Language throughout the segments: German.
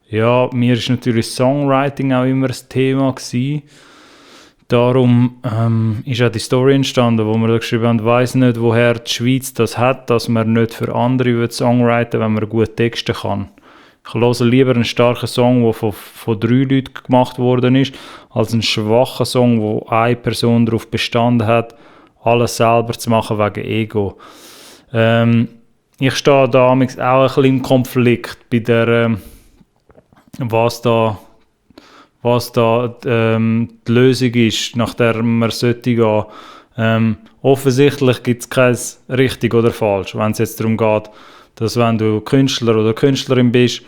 Ja, mir ist natürlich Songwriting auch immer ein Thema gewesen. Darum ist auch die Story entstanden, wo wir da geschrieben haben, weiss nicht, woher die Schweiz das hat, dass man nicht für andere Songwriten, wenn man gut texten kann. Ich höre lieber einen starken Song, der von 3 Leuten gemacht worden ist, als einen schwachen Song, wo eine Person darauf bestanden hat, alles selber zu machen wegen Ego. Ich stehe da auch ein bisschen im Konflikt bei der, was da die Lösung ist, nach der man sollte gehen. Offensichtlich gibt es kein richtig oder falsch, wenn es jetzt darum geht, dass wenn du Künstler oder Künstlerin bist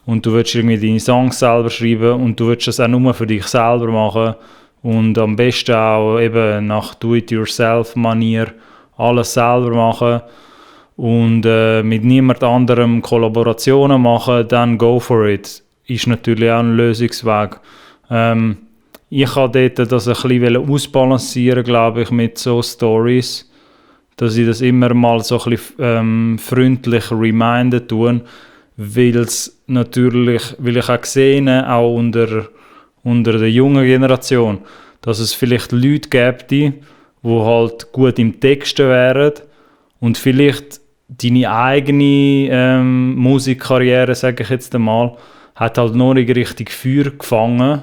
und du willst irgendwie deine Songs selber schreiben und du willst das auch nur für dich selber machen und am besten auch eben nach Do-it-yourself-Manier alles selber machen und mit niemand anderem Kollaborationen machen, dann go for it. Ist natürlich auch ein Lösungsweg. Ich habe dort das ein bisschen ausbalancieren, glaube ich, mit so Stories, dass ich das immer mal so ein bisschen freundlich reminden tue, weil ich auch gesehen auch unter der jungen Generation, dass es vielleicht Leute gibt, die halt gut im Texten wären und vielleicht deine eigene Musikkarriere, sage ich jetzt einmal, hat halt noch nicht richtig Feuer gefangen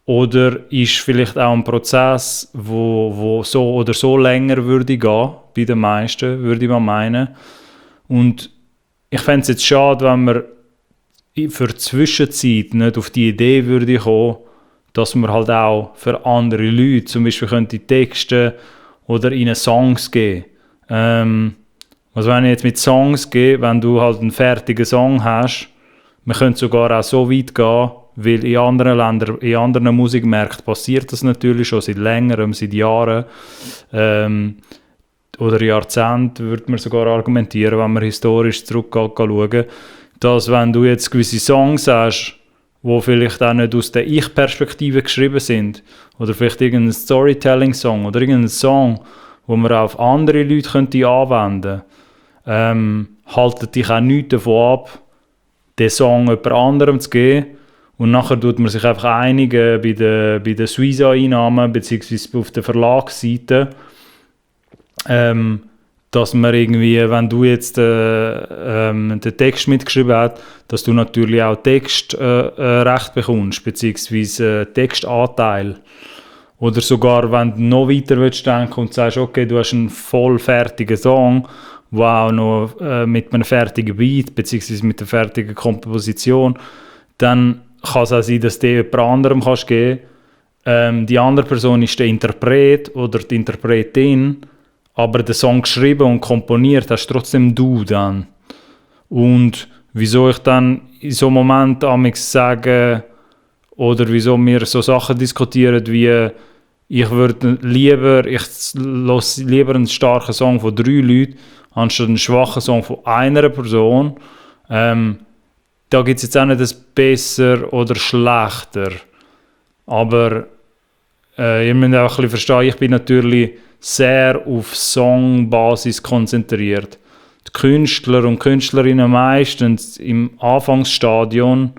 oder ist vielleicht auch ein Prozess, wo so oder so länger würde gehen, bei den meisten, würde ich mal meinen. Und ich fände es jetzt schade, wenn man für die Zwischenzeit nicht auf die Idee würde kommen, dass man halt auch für andere Leute zum Beispiel könnte Texte oder ihnen Songs geben. Also wenn ich jetzt mit Songs gehe, wenn du halt einen fertigen Song hast, man könnte sogar auch so weit gehen, weil in anderen Ländern, in anderen Musikmärkten passiert das natürlich schon seit längerem, seit Jahren oder Jahrzehnten, würde man sogar argumentieren, wenn man historisch schauen, dass wenn du jetzt gewisse Songs hast, die vielleicht auch nicht aus der Ich-Perspektive geschrieben sind, oder vielleicht irgendein Storytelling-Song oder irgendein Song, wo man auf andere Leute könnte anwenden könnte, haltet dich auch nichts davon ab, den Song jemand anderem zu geben. Und nachher tut man sich einfach einigen bei den Suiza-Einnahmen beziehungsweise auf der Verlagsseite, dass man irgendwie, wenn du jetzt den Text mitgeschrieben hast, dass du natürlich auch Textrecht bekommst, beziehungsweise Textanteil. Oder sogar, wenn du noch weiter willst denken und sagst, okay, du hast einen vollfertigen Song, der auch noch mit einem fertigen Beat bzw. mit einer fertigen Komposition, dann kann es auch sein, dass du jemand anderem kannst geben kannst. Die andere Person ist der Interpret oder die Interpretin, aber den Song geschrieben und komponiert hast trotzdem du dann. Und wieso ich dann in so einem Moment sage, oder wieso wir so Sachen diskutieren wie ich höre lieber einen starken Song von 3 Leuten, anstatt einen schwachen Song von einer Person. Da gibt es jetzt auch nicht das besser oder schlechter. Aber ihr müsst auch ein bisschen verstehen, ich bin natürlich sehr auf Songbasis konzentriert. Die Künstler und Künstlerinnen meistens im Anfangsstadion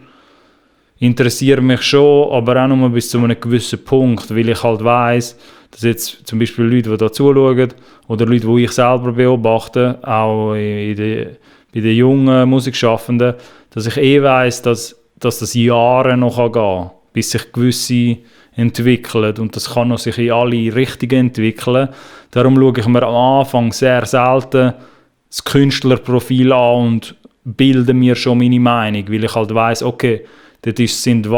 interessieren mich schon, aber auch nur bis zu einem gewissen Punkt, weil ich halt weiss, dass jetzt zum Beispiel Leute, die da zuschauen, oder Leute, die ich selber beobachte, auch bei den jungen Musikschaffenden, dass ich weiss, dass das Jahre noch gehen kann, bis sich gewisse entwickeln. Und das kann noch sich in alle Richtungen entwickeln. Darum schaue ich mir am Anfang sehr selten das Künstlerprofil an und bilde mir schon meine Meinung, weil ich halt weiss, okay, dort sind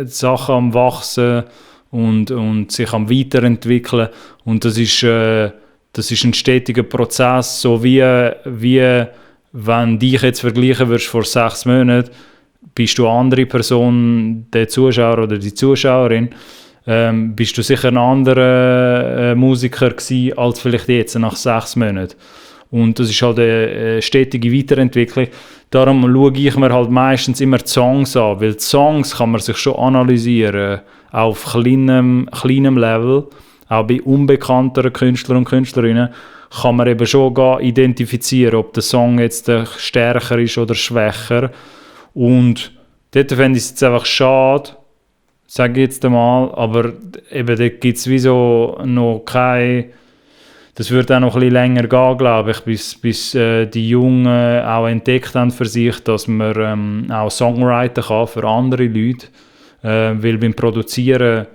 Sachen am Wachsen und sich am Weiterentwickeln. Und das ist ein stetiger Prozess, so wie wenn dich jetzt vergleichen würdest vor 6 Monaten, bist du eine andere Person, der Zuschauer oder die Zuschauerin, bist du sicher ein anderer Musiker gewesen, als vielleicht jetzt nach 6 Monaten. Und das ist halt eine stetige Weiterentwicklung. Darum schaue ich mir halt meistens immer die Songs an, weil die Songs kann man sich schon analysieren, auf kleinem Level, auch bei unbekannteren Künstlern und Künstlerinnen, kann man eben schon identifizieren, ob der Song jetzt stärker ist oder schwächer. Und dort fände ich es jetzt einfach schade, sage ich jetzt einmal, aber eben dort gibt es wieso noch keine, das würde auch noch ein bisschen länger gehen, glaube ich, bis die Jungen auch entdeckt haben für sich, dass man auch Songwriter kann für andere Leute, weil beim Produzieren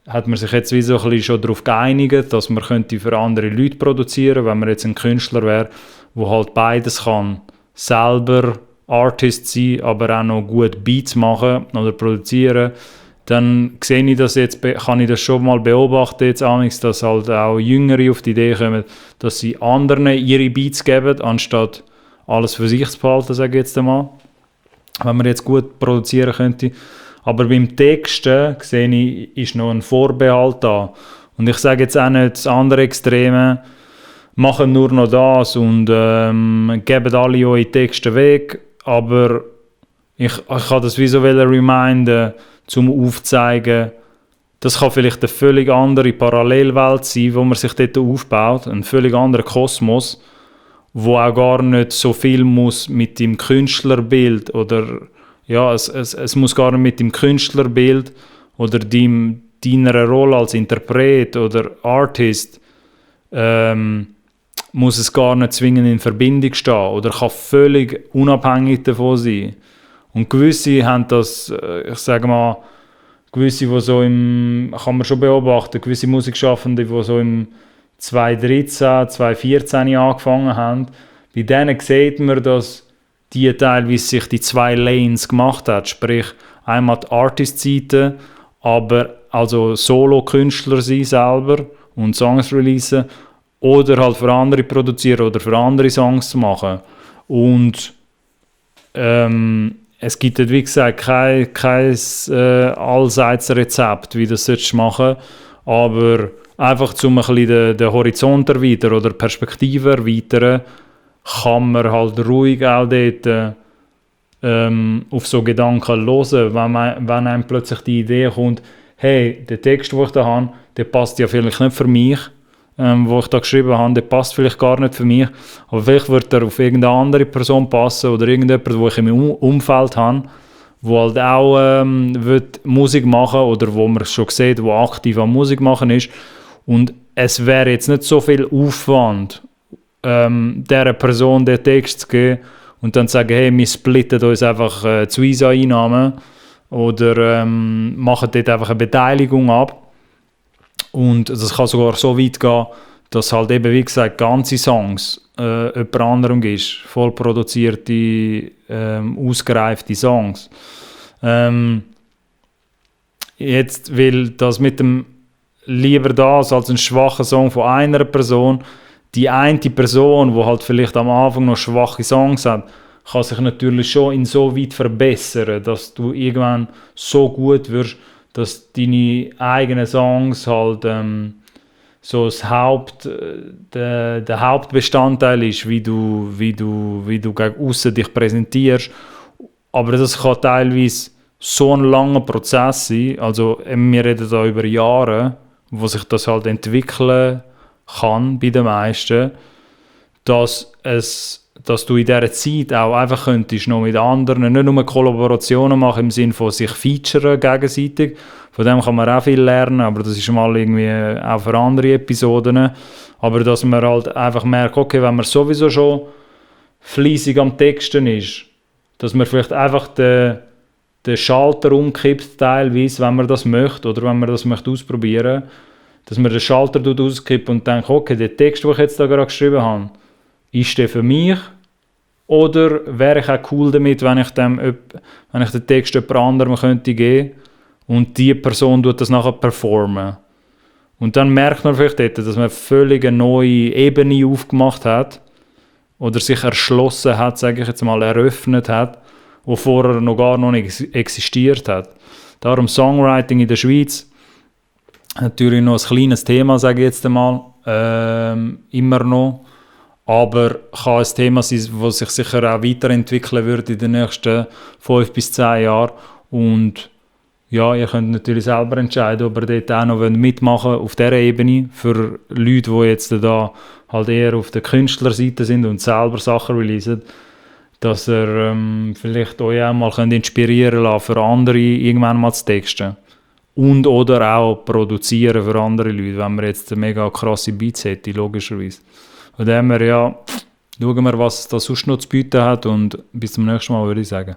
hat man sich jetzt wie so ein bisschen schon darauf geeinigt, dass man könnte für andere Leute produzieren, wenn man jetzt ein Künstler wäre, der halt beides kann, selber Artist sein, aber auch noch gut Beats machen oder produzieren, dann sehe ich das jetzt, kann ich das schon mal beobachten jetzt amigs, dass halt auch Jüngere auf die Idee kommen, dass sie anderen ihre Beats geben, anstatt alles für sich zu behalten, sage ich jetzt einmal, wenn man jetzt gut produzieren könnte. Aber beim Texten sehe ich, ist noch ein Vorbehalt da. Und ich sage jetzt auch nicht, das andere Extreme machen nur noch das und geben alle eure Texte weg, aber ich kann das visuell reminden, zum aufzeigen, das kann vielleicht eine völlig andere Parallelwelt sein, wo man sich dort aufbaut, ein völlig anderer Kosmos, wo auch gar nicht so viel muss mit dem Künstlerbild oder ja, es muss gar nicht mit dem Künstlerbild oder deiner Rolle als Interpret oder Artist muss es gar nicht zwingend in Verbindung stehen oder kann völlig unabhängig davon sein. Und gewisse haben das, ich sage mal, gewisse, die so kann man schon beobachten, gewisse Musikschaffende, die so im 2013, 2014 angefangen haben, bei denen sieht man, dass die teilweise sich die 2 Lanes gemacht hat, sprich einmal die Artist-Seite, aber also Solo-Künstler sein selber und Songs releasen oder halt für andere produzieren oder für andere Songs machen. Und es gibt, wie gesagt, kein allseits Rezept, wie das machen solltest, aber einfach um ein bisschen den Horizont erweitern oder Perspektive erweitern, kann man halt ruhig auch dort auf so Gedanken hören, wenn einem plötzlich die Idee kommt, hey, der Text, den ich da habe, der passt ja vielleicht nicht für mich, wo ich da geschrieben habe, der passt vielleicht gar nicht für mich, aber vielleicht wird er auf irgendeine andere Person passen oder irgendjemand, wo ich im Umfeld habe, wo halt auch Musik machen oder wo man schon sieht, wo aktiv an Musik machen ist. Und es wäre jetzt nicht so viel Aufwand, dieser Person den Text zu geben und dann zu sagen, hey, wir splitten uns einfach zu Einnahmen oder machen dort einfach eine Beteiligung ab. Und das kann sogar so weit gehen, dass halt eben, wie gesagt, ganze Songs jemand anderem ist, voll produzierte, ausgereifte Songs. Jetzt will das mit dem lieber das als ein schwacher Song von einer Person, die eine Person, die halt vielleicht am Anfang noch schwache Songs hat, kann sich natürlich schon insoweit verbessern, dass du irgendwann so gut wirst, dass deine eigenen Songs halt so der Hauptbestandteil ist, wie du gegen aussen dich präsentierst. Aber das kann teilweise so ein langer Prozess sein, also wir reden da über Jahre, wo sich das halt entwickeln kann bei den meisten, dass du in dieser Zeit auch einfach könntest noch mit anderen nicht nur Kollaborationen machen im Sinne von sich featuren gegenseitig, von dem kann man auch viel lernen, aber das ist mal irgendwie auch für andere Episoden, aber dass man halt einfach merkt, okay, wenn man sowieso schon fleissig am Texten ist, dass man vielleicht einfach den Schalter umkippt teilweise, wenn man das möchte oder wenn man das möchte ausprobieren, dass man den Schalter auskippt und denkt, okay, der Text, den ich jetzt da gerade geschrieben habe, ist der für mich oder wäre ich auch cool damit, wenn ich den Text jemand anderem könnte geben und die Person tut das nachher performen. Und dann merkt man vielleicht dort, dass man völlig eine neue Ebene aufgemacht hat oder sich erschlossen hat, sage ich jetzt mal, eröffnet hat, wo vorher noch gar nicht existiert hat. Darum Songwriting in der Schweiz natürlich noch ein kleines Thema, sage ich jetzt einmal, immer noch. Aber kann ein Thema sein, das sich sicher auch weiterentwickeln wird in den nächsten 5 bis 10 Jahren. Und ja, ihr könnt natürlich selber entscheiden, ob ihr dort auch noch mitmachen wollt auf dieser Ebene. Für Leute, die jetzt da halt eher auf der Künstlerseite sind und selber Sachen releasen, dass er vielleicht euch auch mal könnt inspirieren lassen, für andere irgendwann mal zu texten. Und oder auch produzieren für andere Leute, wenn man jetzt mega krasse Beats hätte, logischerweise. Von dem her, ja, schauen wir, was das sonst noch zu bieten hat und bis zum nächsten Mal, würde ich sagen.